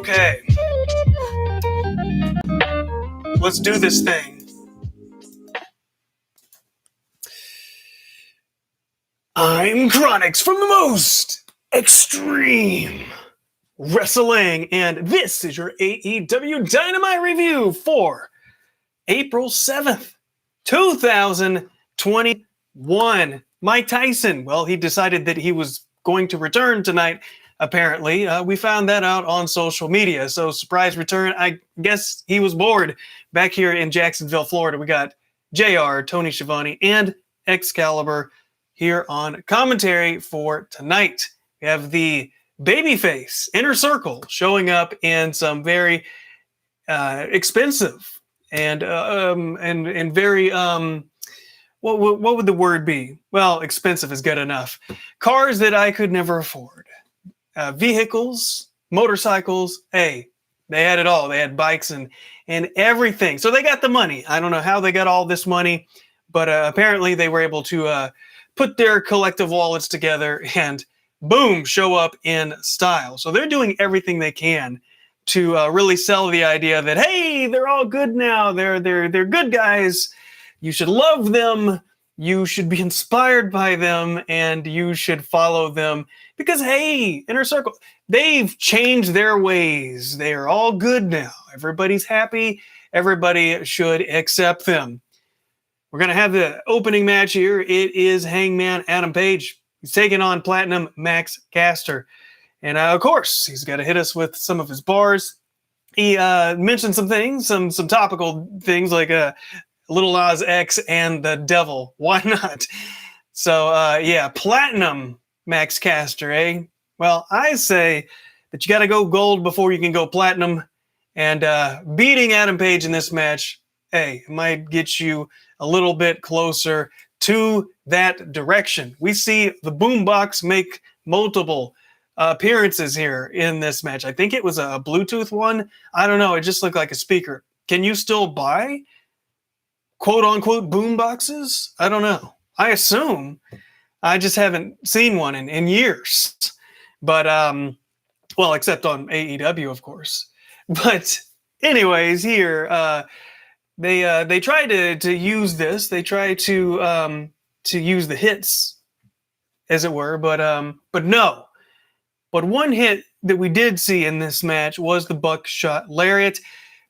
Okay. Let's do this thing. I'm Chronix from the most extreme wrestling, and this is your AEW Dynamite review for April 7th, 2021. Mike Tyson, well, he decided that he was going to return tonight, apparently. We found that out on social media, so surprise return. I guess he was bored. Back here in Jacksonville, Florida, we got JR, Tony Schiavone, and Excalibur here on commentary for tonight. We have the babyface Inner Circle showing up in some very expensive and very what would the word be? Well, expensive is good enough. Cars that I could never afford. Vehicles, motorcycles. Hey, they had it all. They had bikes and everything. So they got the money. I don't know how they got all this money, but apparently they were able to put their collective wallets together and boom, show up in style. So they're doing everything they can to really sell the idea that, hey, they're all good now. They're good guys. You should love them. You should be inspired by them, and you should follow them because, hey, Inner Circle, they've changed their ways. They are all good now. Everybody's happy. Everybody should accept them. We're going to have the opening match here. It is Hangman Adam Page. He's taking on Platinum Max Caster. And of course, he's got to hit us with some of his bars. He mentioned some things, some topical things like Little Nas X and the Devil. Why not? So, yeah, Platinum Max Caster, eh? Well, I say that you got to go gold before you can go platinum. And beating Adam Page in this match, hey, it might get you a little bit closer to that direction. We see the Boombox make multiple appearances here in this match. I think it was a Bluetooth one. I don't know. It just looked like a speaker. Can you still buy quote-unquote boomboxes? I don't know. I assume. I just haven't seen one in years. But, well, except on AEW, of course. But anyways, here, they try to use this. They try to use the hits, as it were, but no. But one hit that we did see in this match was the Buckshot Lariat.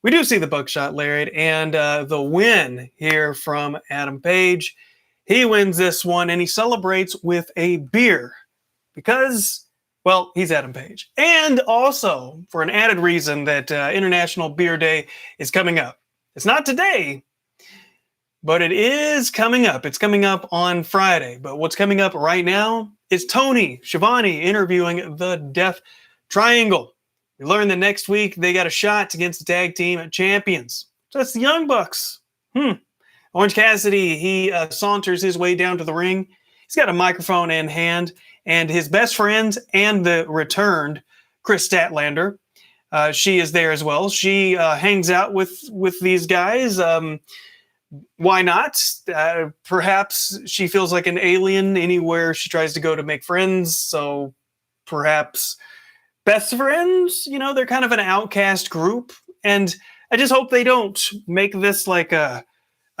We do see the Buckshot Lariat and the win here from Adam Page. He wins this one and he celebrates with a beer because, well, he's Adam Page. And also for an added reason that International Beer Day is coming up. It's not today, but it is coming up. It's coming up on Friday. But what's coming up right now is Tony Schiavone interviewing the Death Triangle. We learned that next week they got a shot against the tag team champions. So that's the Young Bucks. Orange Cassidy, he saunters his way down to the ring. He's got a microphone in hand, and his best friend and the returned Chris Statlander, she is there as well. She hangs out with these guys. Why not? Perhaps she feels like an alien anywhere she tries to go to make friends. So perhaps best friends, they're kind of an outcast group. And I just hope they don't make this like a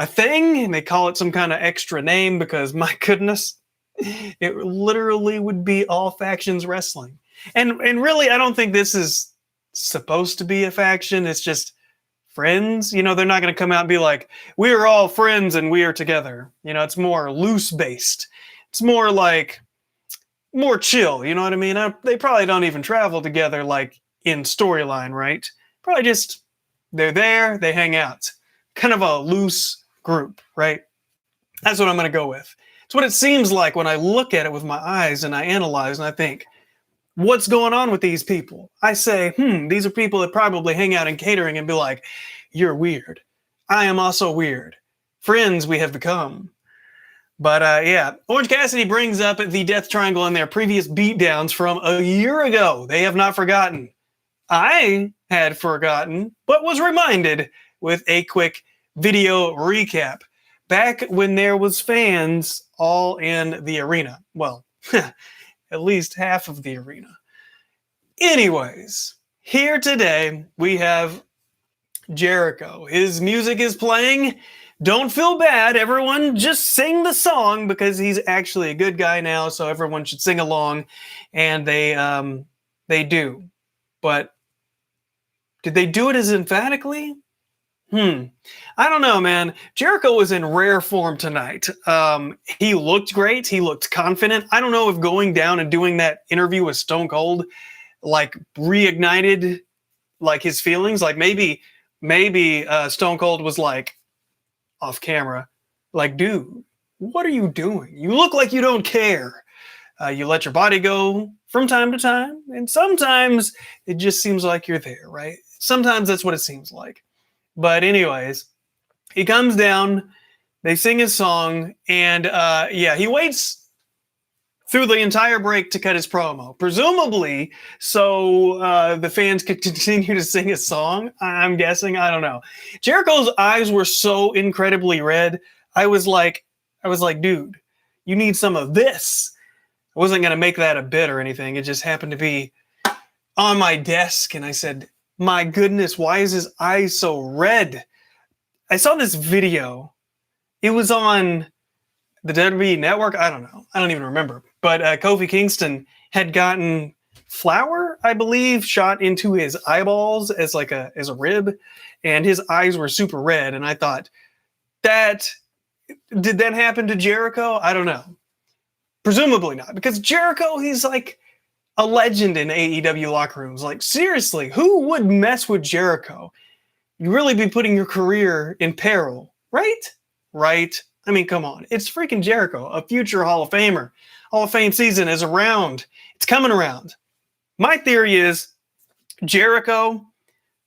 thing and they call it some kind of extra name because my goodness, it literally would be all factions wrestling. And really, I don't think this is supposed to be a faction. It's just friends. They're not going to come out and be like, we are all friends and we are together. It's more loose based. It's more like more chill. You know what I mean? They probably don't even travel together like in storyline, right? Probably just they're there, they hang out. Kind of a loose group, right? That's what I'm going to go with. It's what it seems like when I look at it with my eyes and I analyze and I think, what's going on with these people? I say, these are people that probably hang out in catering and be like, you're weird. I am also weird. Friends we have become. But yeah, Orange Cassidy brings up the Death Triangle in their previous beatdowns from a year ago. They have not forgotten. I had forgotten, but was reminded with a quick video recap. Back when there was fans all in the arena. Well, at least half of the arena. Anyways, here today we have Jericho. His music is playing. Don't feel bad. Everyone just sing the song because he's actually a good guy now, so everyone should sing along. And they do. But did they do it as emphatically? I don't know, man. Jericho was in rare form tonight. He looked great. He looked confident. I don't know if going down and doing that interview with Stone Cold like reignited like his feelings. Like maybe Stone Cold was like off camera, like, dude, what are you doing? You look like you don't care. You let your body go from time to time, and sometimes it just seems like you're there, right? Sometimes that's what it seems like. But anyways, he comes down, they sing his song, and he waits through the entire break to cut his promo, presumably so the fans could continue to sing his song. I'm guessing. I don't know. Jericho's eyes were so incredibly red. I was like, dude, you need some of this. I wasn't going to make that a bit or anything. It just happened to be on my desk, and I said, my goodness, why is his eyes so red? I saw this video. It was on the WWE Network. I don't know. I don't even remember. But Kofi Kingston had gotten flour, I believe, shot into his eyeballs as a rib, and his eyes were super red. And I thought, did that happen to Jericho? I don't know. Presumably not, because Jericho, he's like a legend in AEW locker rooms. Like, seriously, who would mess with Jericho? You'd really be putting your career in peril, right? Right? I mean, come on. It's freaking Jericho, a future Hall of Famer. Hall of Fame season is around. It's coming around. My theory is Jericho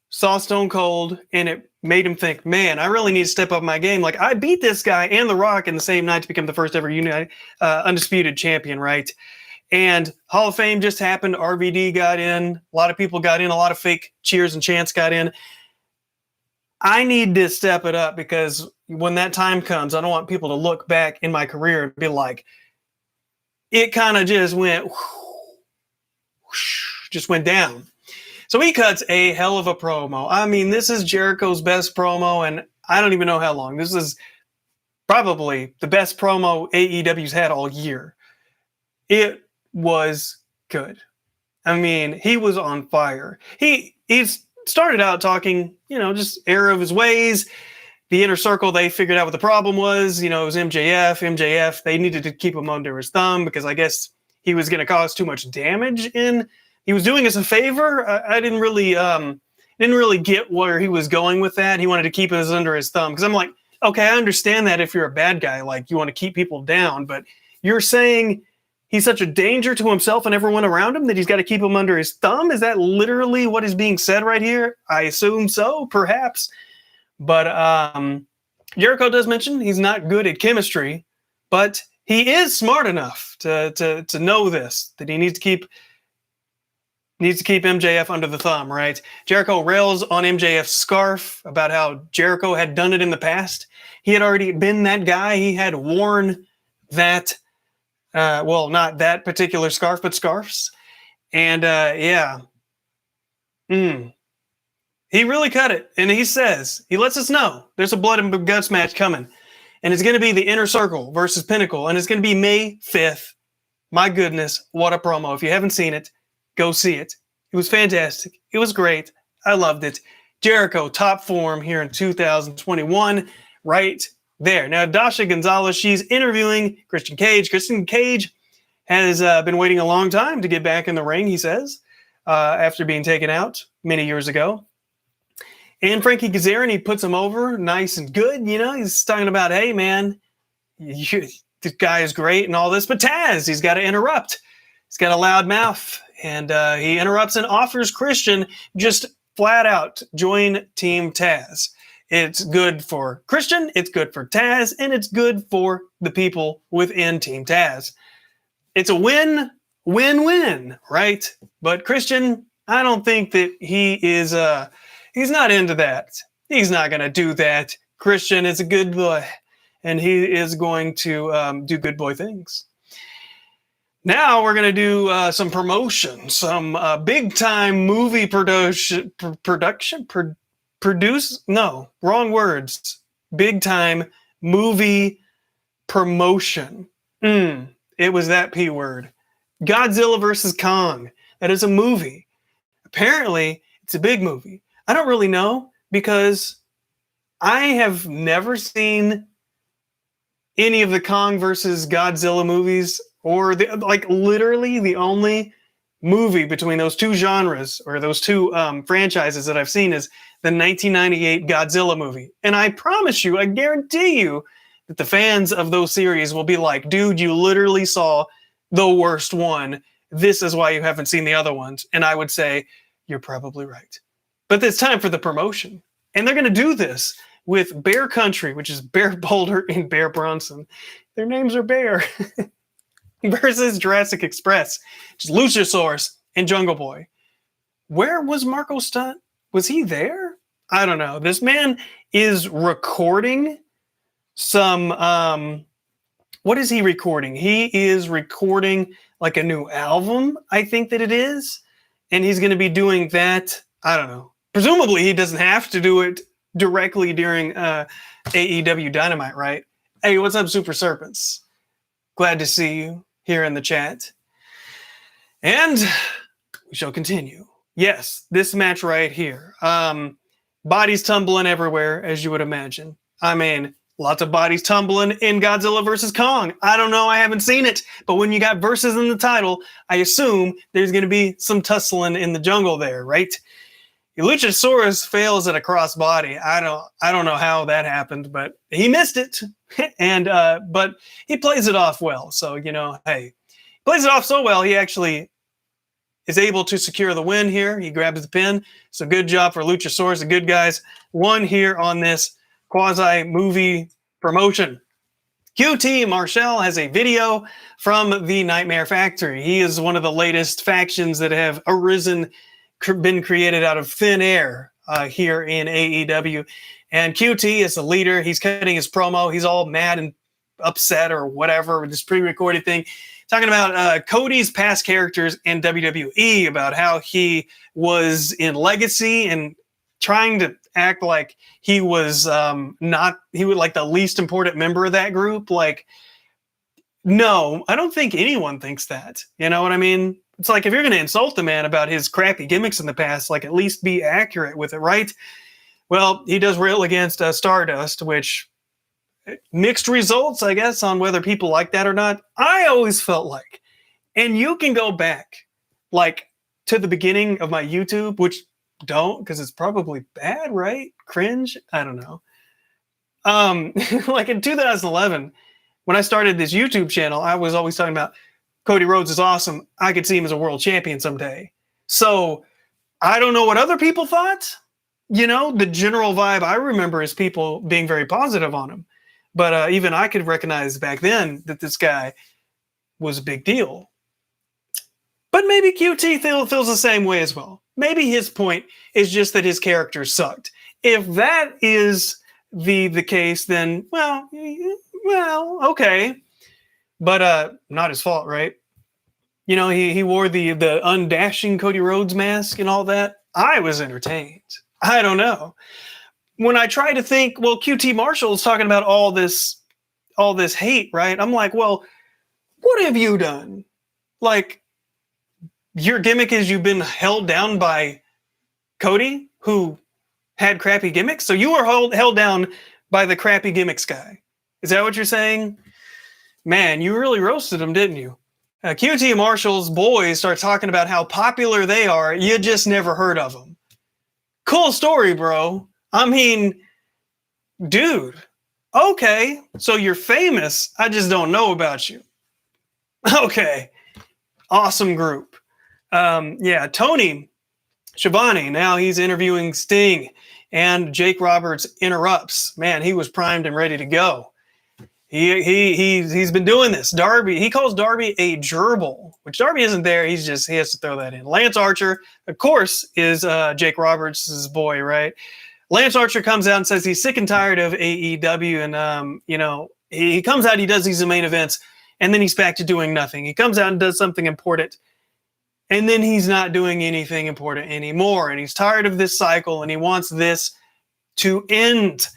saw Stone Cold, and it made him think, man, I really need to step up my game. Like, I beat this guy and The Rock in the same night to become the first ever undisputed champion, right? And Hall of Fame just happened. RVD got in. A lot of people got in. A lot of fake cheers and chants got in. I need to step it up because when that time comes, I don't want people to look back in my career and be like, it kind of just went, just went down. So he cuts a hell of a promo. I mean, this is Jericho's best promo, and I don't even know how long. This is probably the best promo AEW's had all year. It was good. I mean, he was on fire. He started out talking, just error of his ways. The Inner Circle, they figured out what the problem was. It was MJF. They needed to keep him under his thumb because I guess he was going to cause too much damage. He was doing us a favor. I didn't really get where he was going with that. He wanted to keep us under his thumb because I'm like, okay, I understand that if you're a bad guy, like you want to keep people down, but you're saying he's such a danger to himself and everyone around him that he's got to keep him under his thumb? Is that literally what is being said right here? I assume so, perhaps. But Jericho does mention he's not good at chemistry, but he is smart enough to know this, that he needs to keep MJF under the thumb, right? Jericho rails on MJF's scarf about how Jericho had done it in the past. He had already been that guy. He had worn that, not that particular scarf, but scarves. And he really cut it. And he lets us know there's a blood and guts match coming. And it's going to be the Inner Circle versus Pinnacle. And it's going to be May 5th. My goodness, what a promo. If you haven't seen it, go see it. It was fantastic. It was great. I loved it. Jericho, top form here in 2021, right there. Now, Dasha Gonzalez, she's interviewing Christian Cage. Christian Cage has been waiting a long time to get back in the ring, he says, after being taken out many years ago. And Frankie Kazarian, he puts him over nice and good. He's talking about, hey, man, this guy is great and all this. But Taz, he's got to interrupt. He's got a loud mouth. And he interrupts and offers Christian just flat out join Team Taz. It's good for Christian, it's good for Taz, and it's good for the people within Team Taz. It's a win-win-win, right? But Christian, I don't think that he is, he's not into that. He's not going to do that. Christian is a good boy, and he is going to do good boy things. Now we're going to do some promotion, some big time movie no, wrong words. Big time movie promotion. It was that P word. Godzilla vs. Kong. That is a movie. Apparently, it's a big movie. I don't really know because I have never seen any of the Kong versus Godzilla movies, or literally the only movie between those two genres or those two franchises that I've seen is the 1998 Godzilla movie. And I promise you, I guarantee you that the fans of those series will be like, dude, you literally saw the worst one. This is why you haven't seen the other ones. And I would say, you're probably right. But it's time for the promotion. And they're going to do this with Bear Country, which is Bear Boulder and Bear Bronson. Their names are Bear. Versus Jurassic Express, which is Luchasaurus and Jungle Boy. Where was Marco Stunt? Was he there? I don't know. This man is recording some, what is he recording? He is recording like a new album, I think that it is. And he's going to be doing that, I don't know. Presumably he doesn't have to do it directly during AEW Dynamite, right? Hey, what's up, Super Serpents? Glad to see you here in the chat. And we shall continue. Yes, this match right here. Bodies tumbling everywhere, as you would imagine. I mean, lots of bodies tumbling in Godzilla vs. Kong. I don't know, I haven't seen it. But when you got verses in the title, I assume there's going to be some tussling in the jungle there, right? Luchasaurus fails at a crossbody. I don't know how that happened, but he missed it. And but he plays it off well. So, hey, plays it off so well, he actually is able to secure the win here. He grabs the pin. So good job for Luchasaurus. The good guys won here on this quasi-movie promotion. QT Marshall has a video from the Nightmare Factory. He is one of the latest factions that have been created out of thin air here in AEW. And QT is the leader. He's cutting his promo. He's all mad and upset or whatever with this pre-recorded thing, talking about Cody's past characters in WWE, about how he was in Legacy and trying to act like he was he was like the least important member of that group. Like, no, I don't think anyone thinks that. You know what I mean? It's like, if you're going to insult the man about his crappy gimmicks in the past, like, at least be accurate with it, right? Well, he does rail against Stardust, which mixed results, I guess, on whether people like that or not. I always felt like, and you can go back, like, to the beginning of my YouTube, which don't, because it's probably bad, right? Cringe? I don't know. Like in 2011, when I started this YouTube channel, I was always talking about Cody Rhodes is awesome. I could see him as a world champion someday. So I don't know what other people thought. The general vibe I remember is people being very positive on him. But even I could recognize back then that this guy was a big deal. But maybe QT feels the same way as well. Maybe his point is just that his character sucked. If that is the case, then, well, okay. But not his fault, right? He wore the undashing Cody Rhodes mask and all that. I was entertained. I don't know. When I try to think, well, QT Marshall's talking about all this hate, right? I'm like, well, what have you done? Like, your gimmick is you've been held down by Cody, who had crappy gimmicks? So you were held down by the crappy gimmicks guy. Is that what you're saying? Man, you really roasted him, didn't you? QT Marshall's boys start talking about how popular they are. You just never heard of them. Cool story, bro. I mean, dude, okay. So you're famous. I just don't know about you. Okay. Awesome group. Tony Schiavone, now he's interviewing Sting, and Jake Roberts interrupts. Man, he was primed and ready to go. He's been doing this. Darby, he calls Darby a gerbil, which Darby isn't there. He has to throw that in. Lance Archer, of course, is Jake Roberts' boy, right? Lance Archer comes out and says he's sick and tired of AEW, and he comes out, he does these main events, and then he's back to doing nothing. He comes out and does something important, and then he's not doing anything important anymore. And he's tired of this cycle, and he wants this to end.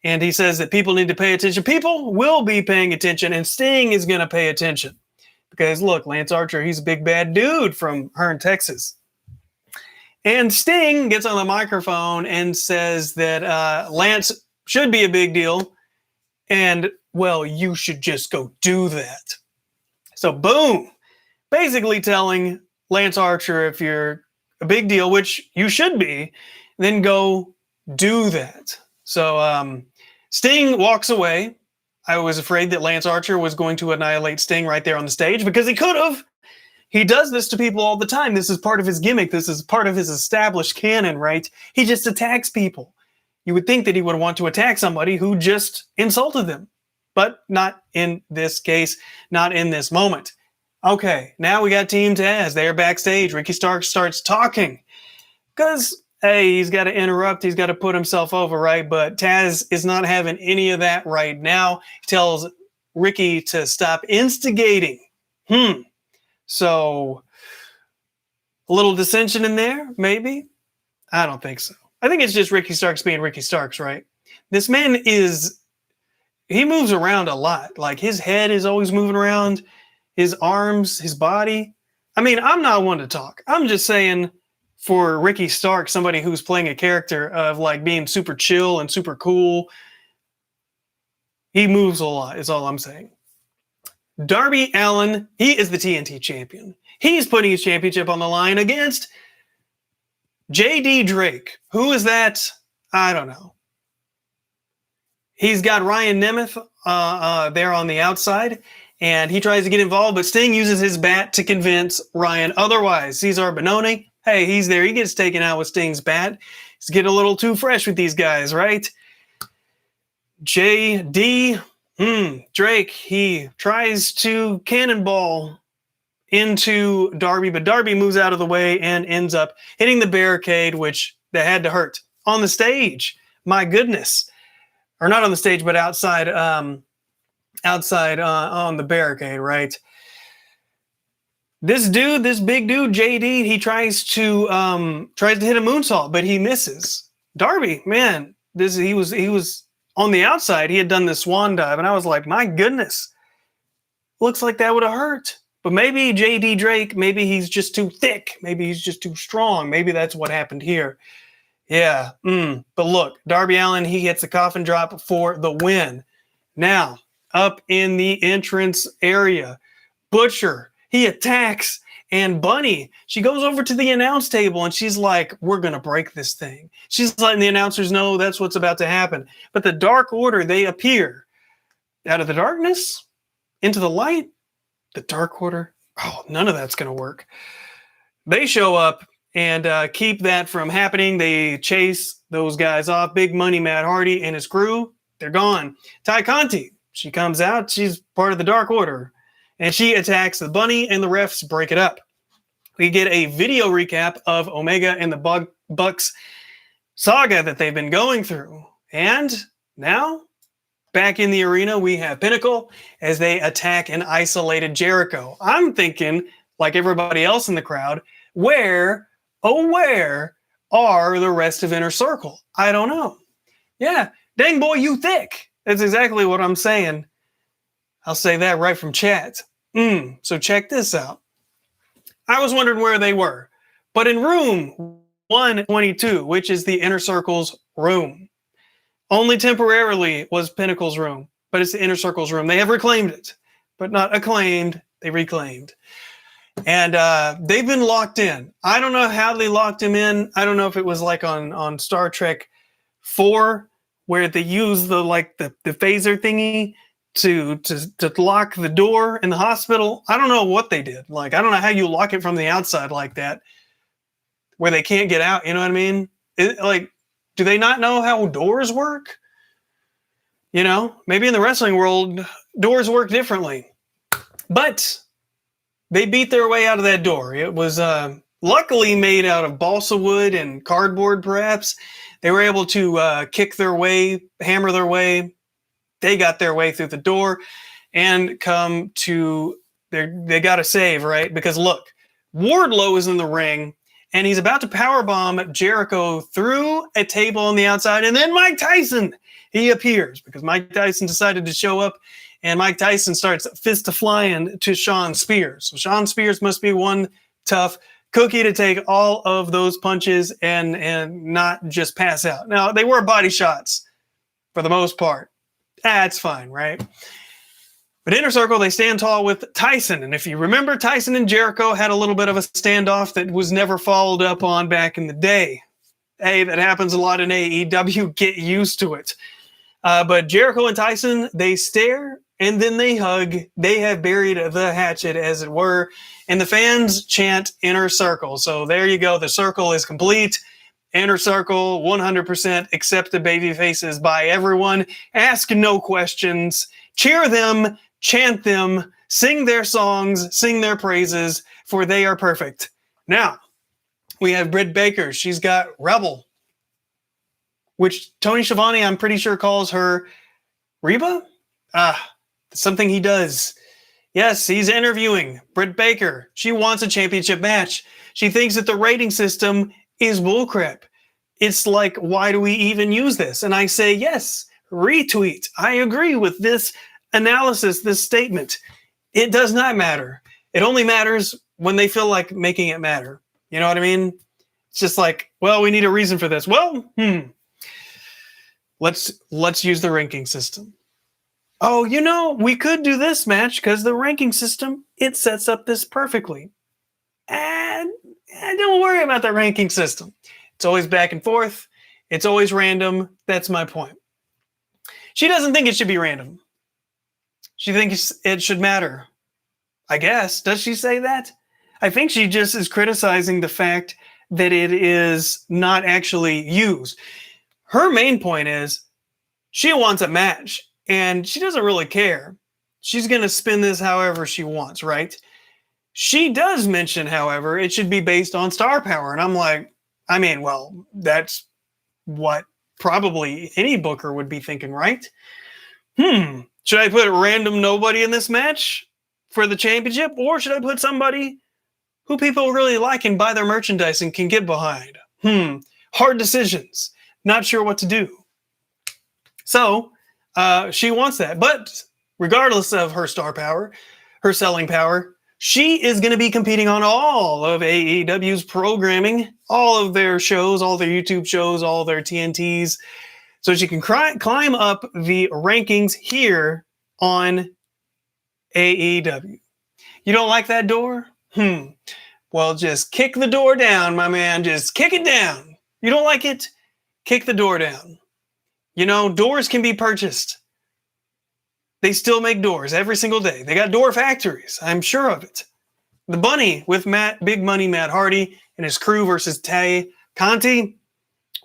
And he says that people need to pay attention. People will be paying attention, and Sting is going to pay attention. Because, look, Lance Archer, he's a big bad dude from Hearn, Texas. And Sting gets on the microphone and says that Lance should be a big deal. And, well, you should just go do that. So, boom. Basically telling Lance Archer, if you're a big deal, which you should be, then go do that. So, Sting walks away. I was afraid that Lance Archer was going to annihilate Sting right there on the stage because he could have. He does this to people all the time. This is part of his gimmick. This is part of his established canon, right? He just attacks people. You would think that he would want to attack somebody who just insulted them, but not in this case, not in this moment. Okay, now we got Team Taz. They're backstage. Ricky Starks starts talking because, hey, he's got to interrupt. He's got to put himself over, right? But Taz is not having any of that right now. He tells Ricky to stop instigating. So, a little dissension in there, maybe? I don't think so. I think it's just Ricky Starks being Ricky Starks, right? This man he moves around a lot. Like, his head is always moving around, his arms, his body. I mean, I'm not one to talk. I'm just saying, for Ricky Starks, somebody who's playing a character of, like, being super chill and super cool, he moves a lot, is all I'm saying. Darby Allin, he is the TNT champion. He's putting his championship on the line against J.D. Drake. Who is that? I don't know. He's got Ryan Nemeth there on the outside, and he tries to get involved, but Sting uses his bat to convince Ryan otherwise. Cesar Bononi, hey, he's there. He gets taken out with Sting's bat. He's getting a little too fresh with these guys, right? J.D. Drake, he tries to cannonball into Darby, but Darby moves out of the way and ends up hitting the barricade, which that had to hurt. On the stage, my goodness. Or not on the stage, but outside on the barricade, right? This dude, this big dude, JD, he tries to hit a moonsault, but he misses. Darby, man, he was on the outside. He had done the swan dive, and I was like, my goodness, looks like that would have hurt. But maybe JD Drake, maybe he's just too thick. Maybe he's just too strong. Maybe that's what happened here. Yeah. But look, Darby Allin, he hits a coffin drop for the win. Now, up in the entrance area, Butcher, he attacks, and Bunny, she goes over to the announce table, and she's like, we're going to break this thing. She's letting the announcers know that's what's about to happen. But the Dark Order, they appear out of the darkness into the light. The Dark Order, oh, none of that's going to work. They show up and keep that from happening. They chase those guys off. Big Money Matt Hardy and his crew, they're gone. Ty Conti, she comes out. She's part of the Dark Order. And she attacks the Bunny, and the refs break it up. We get a video recap of Omega and the Bucks saga that they've been going through. And now, back in the arena, we have Pinnacle as they attack an isolated Jericho. I'm thinking, like everybody else in the crowd, where are the rest of Inner Circle? I don't know. Yeah, dang boy, you thick. That's exactly what I'm saying. I'll say that right from chat. So check this out. I was wondering where they were. But in room 122, which is the Inner Circle's room, only temporarily was Pinnacle's room, but it's the Inner Circle's room. They have reclaimed it, but not acclaimed. They reclaimed. And they've been locked in. I don't know how they locked him in. I don't know if it was like on Star Trek 4, where they use the phaser thingy to lock the door in the hospital. I don't know what they did. Like, I don't know how you lock it from the outside like that, where they can't get out. You know what I mean? Do they not know how doors work? You know, maybe in the wrestling world, doors work differently. But they beat their way out of that door. It was luckily made out of balsa wood and cardboard, perhaps. They were able to kick their way, hammer their way. They got their way through the door, and come to they got to save, right? Because look, Wardlow is in the ring, and he's about to powerbomb Jericho through a table on the outside, and then Mike Tyson, he appears because Mike Tyson decided to show up, and Mike Tyson starts fist-flying to Shawn Spears. So Shawn Spears must be one tough cookie to take all of those punches and not just pass out. Now, they were body shots for the most part. That's fine, right? But Inner Circle, they stand tall with Tyson. And if you remember, Tyson and Jericho had a little bit of a standoff that was never followed up on back in the day. Hey, that happens a lot in AEW. Get used to it. But Jericho and Tyson, they stare and then they hug. They have buried the hatchet, as it were. And the fans chant Inner Circle. So there you go. The circle is complete. Inner Circle, 100% accept the baby faces by everyone. Ask no questions. Cheer them. Chant them, sing their songs, sing their praises, for they are perfect. Now, we have Britt Baker. She's got Rebel, which Tony Schiavone, I'm pretty sure, calls her Reba. Something he does. Yes, he's interviewing Britt Baker. She wants a championship match. She thinks that the rating system is bullcrap. It's like, why do we even use this? And I say, yes, retweet. I agree with this analysis, this statement. It does not matter. It only matters when they feel like making it matter. You know what I mean? It's just like, well, we need a reason for this. Well, let's use the ranking system. Oh, you know, we could do this match because the ranking system, it sets up this perfectly. And don't worry about the ranking system. It's always back and forth. It's always random. That's my point. She doesn't think it should be random. She thinks it should matter. I guess. Does she say that? I think she just is criticizing the fact that it is not actually used. Her main point is she wants a match and she doesn't really care. She's going to spin this however she wants, right? She does mention, however, it should be based on star power. And I'm like, I mean, well, that's what probably any booker would be thinking, right? Should I put a random nobody in this match for the championship? Or should I put somebody who people really like and buy their merchandise and can get behind? Hard decisions. Not sure what to do. So she wants that. But regardless of her star power, her selling power, she is going to be competing on all of AEW's programming, all of their shows, all their YouTube shows, all their TNTs. So she can climb up the rankings here on AEW. You don't like that door? Well, just kick the door down, my man. Just kick it down. You don't like it? Kick the door down. You know, doors can be purchased. They still make doors every single day. They got door factories. I'm sure of it. The Bunny with Big Money Matt Hardy and his crew versus Tay Conti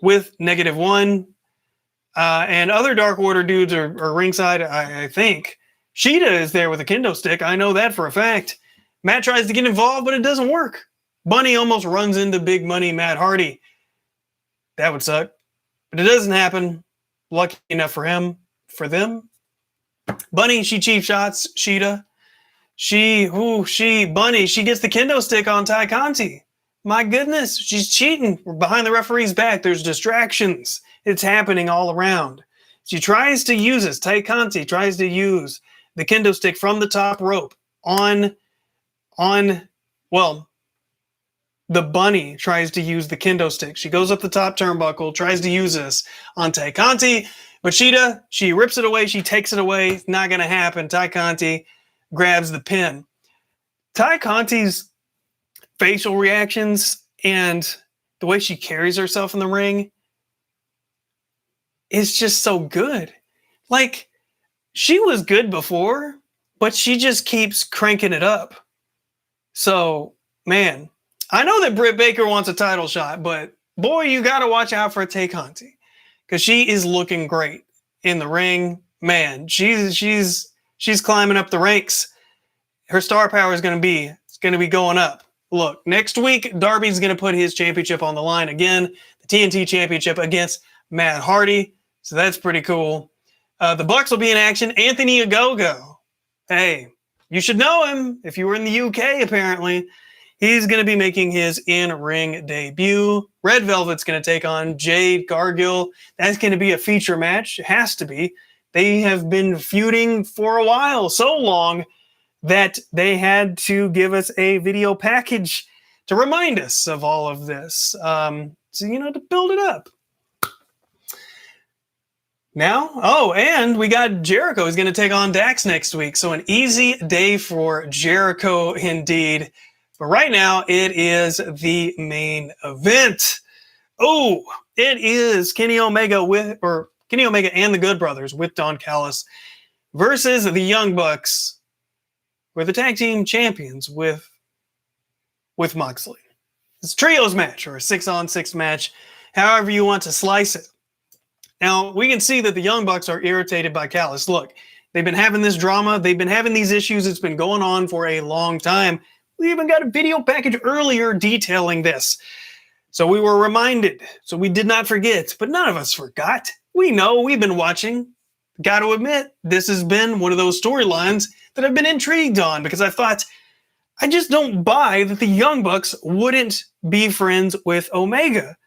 with -1. And other Dark Order dudes are ringside, I think. Sheeta is there with a kendo stick. I know that for a fact. Matt tries to get involved, but it doesn't work. Bunny almost runs into Big Money Matt Hardy. That would suck. But it doesn't happen. Lucky enough for him. For them. Bunny, she cheap shots Sheeta. Bunny, she gets the kendo stick on Ty Conti. My goodness, she's cheating. We're behind the referee's back. There's distractions. It's happening all around. She tries to use this. Ty Conti tries to use the kendo stick from the top rope the Bunny tries to use the kendo stick. She goes up the top turnbuckle, tries to use this on Ty Conti, but Sheeta, she rips it away. She takes it away. It's not going to happen. Ty Conti grabs the pin. Ty Conti's facial reactions and the way she carries herself in the ring is just so good. Like, she was good before, but she just keeps cranking it up. So, man, I know that Britt Baker wants a title shot, but boy, you got to watch out for Tay Conti because she is looking great in the ring. Man, she's climbing up the ranks. Her star power is going to be going up. Look, next week, Darby's going to put his championship on the line again, the TNT championship against Matt Hardy. So that's pretty cool. The Bucks will be in action. Anthony Ogogo. Hey, you should know him if you were in the UK, apparently. He's going to be making his in-ring debut. Red Velvet's going to take on Jade Cargill. That's going to be a feature match. It has to be. They have been feuding for a while, so long that they had to give us a video package to remind us of all of this. To build it up. Now, and we got Jericho. He's going to take on Dax next week. So an easy day for Jericho indeed. But right now, it is the main event. Oh, it is Kenny Omega and the Good Brothers with Don Callis versus the Young Bucks, who are the tag team champions with Moxley. It's a trios match or a 6-on-6 match, however you want to slice it. Now, we can see that the Young Bucks are irritated by Callis. Look, they've been having this drama. They've been having these issues. It's been going on for a long time. We even got a video package earlier detailing this. So we were reminded. So we did not forget. But none of us forgot. We know. We've been watching. Got to admit, this has been one of those storylines that I've been intrigued on because I thought, I just don't buy that the Young Bucks wouldn't be friends with Omega.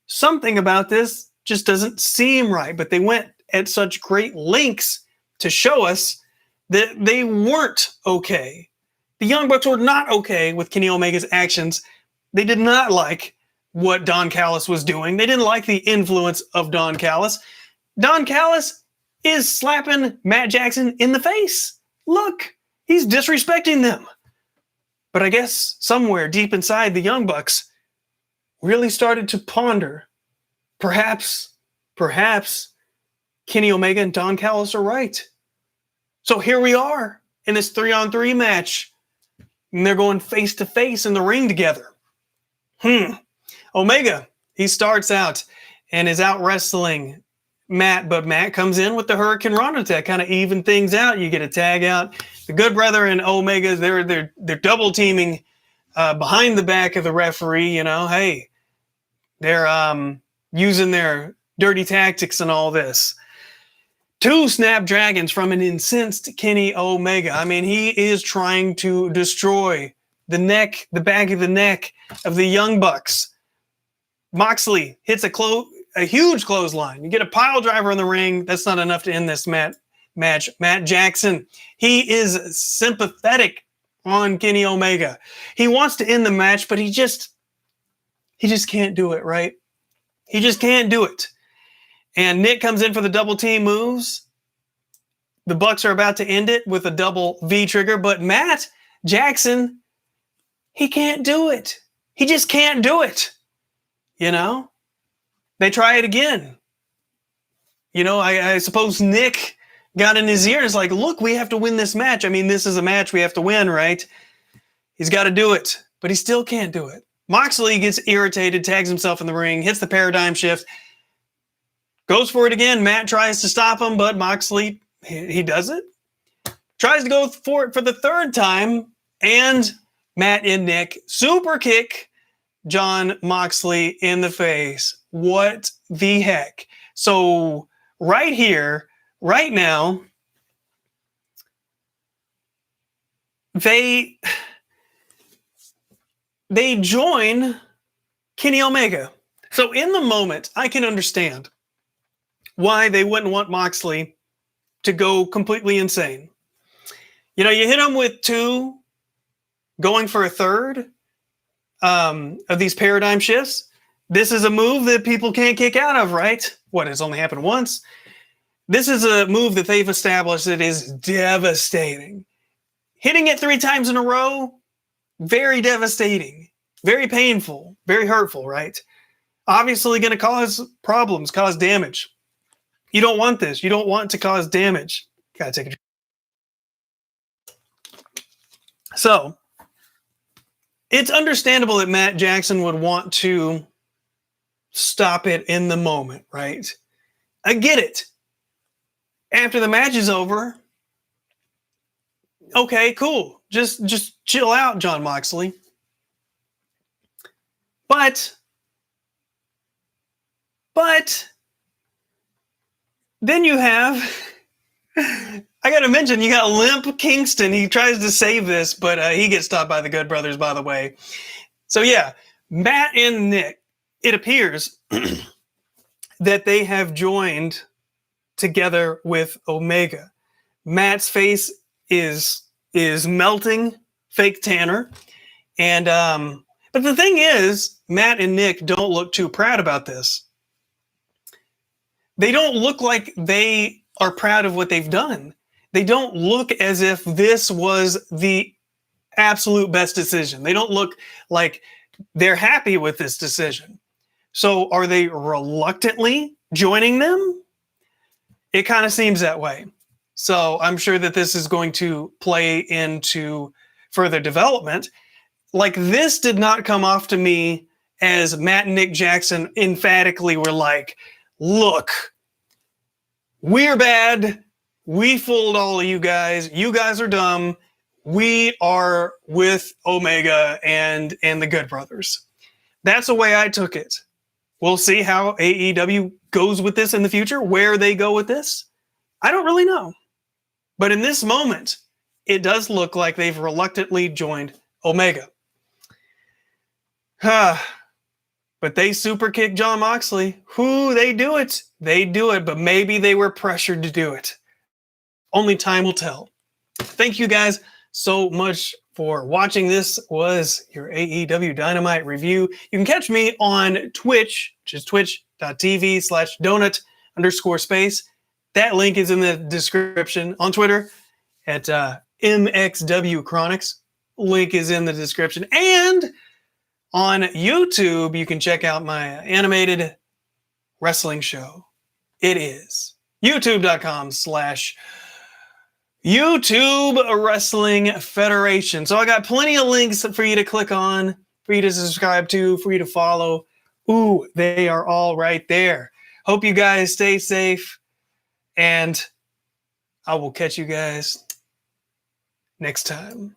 Something about this just doesn't seem right, but they went at such great lengths to show us that they weren't okay. The Young Bucks were not okay with Kenny Omega's actions. They did not like what Don Callis was doing. They didn't like the influence of Don Callis. Don Callis is slapping Matt Jackson in the face. Look, he's disrespecting them. But I guess somewhere deep inside the Young Bucks really started to ponder, perhaps Kenny Omega and Don Callis are right. So here we are in this 3-on-3 match. And they're going face to face in the ring together. Omega, he starts out and is out wrestling Matt, but Matt comes in with the Hurricane Rana to kind of even things out. You get a tag out. The Good Brother and Omega, they're double teaming behind the back of the referee. Hey, they're using their dirty tactics and all this. 2 Snapdragons from an incensed Kenny Omega. I mean, he is trying to destroy the back of the neck of the Young Bucks. Moxley hits a huge clothesline. You get a pile driver in the ring. That's not enough to end this match. Matt Jackson, he is sympathetic on Kenny Omega. He wants to end the match, but he just can't do it, right? He just can't do it. And Nick comes in for the double team moves. The Bucks are about to end it with a double V trigger, but Matt Jackson, he can't do it. He just can't do it. They try it again. I suppose Nick got in his ears like, look, we have to win this match. I mean, this is a match we have to win, right? He's got to do it, but he still can't do it. Moxley gets irritated, tags himself in the ring, hits the paradigm shift, goes for it again. Matt tries to stop him, but Moxley, he does it. Tries to go for it for the third time, and Matt and Nick super kick Jon Moxley in the face. What the heck? So right here, right now, they join Kenny Omega. So in the moment, I can understand why they wouldn't want Moxley to go completely insane. You hit him with 2, going for a third of these paradigm shifts. This is a move that people can't kick out of, right? What, it's only happened once? This is a move that they've established that is devastating. Hitting it 3 times in a row, very devastating, very painful, very hurtful, right? Obviously going to cause problems, cause damage. You don't want this. You don't want to cause damage. Gotta take a... So, it's understandable that Matt Jackson would want to stop it in the moment, right? I get it. After the match is over, okay, cool. Just chill out, Jon Moxley. But then you have, I got to mention, you got Limp Kingston. He tries to save this, but he gets stopped by the Good Brothers, by the way. So, yeah, Matt and Nick, it appears that they have joined together with Omega. Matt's face is melting, fake tanner. And but the thing is, Matt and Nick don't look too proud about this. They don't look like they are proud of what they've done. They don't look as if this was the absolute best decision. They don't look like they're happy with this decision. So are they reluctantly joining them? It kind of seems that way. So I'm sure that this is going to play into further development. Like, this did not come off to me as Matt and Nick Jackson emphatically were like, look, we're bad. We fooled all of you guys. You guys are dumb. We are with Omega and the Good Brothers. That's the way I took it. We'll see how AEW goes with this in the future, where they go with this. I don't really know. But in this moment, it does look like they've reluctantly joined Omega. But they super kick Jon Moxley. They do it. They do it, but maybe they were pressured to do it. Only time will tell. Thank you guys so much for watching. This was your AEW Dynamite review. You can catch me on Twitch, which is twitch.tv/donut_space. That link is in the description. On Twitter at MXW Chronics. Link is in the description. And on YouTube, you can check out my animated wrestling show. It is youtube.com/YouTube Wrestling Federation. So I got plenty of links for you to click on, for you to subscribe to, for you to follow. Ooh, they are all right there. Hope you guys stay safe, and I will catch you guys next time.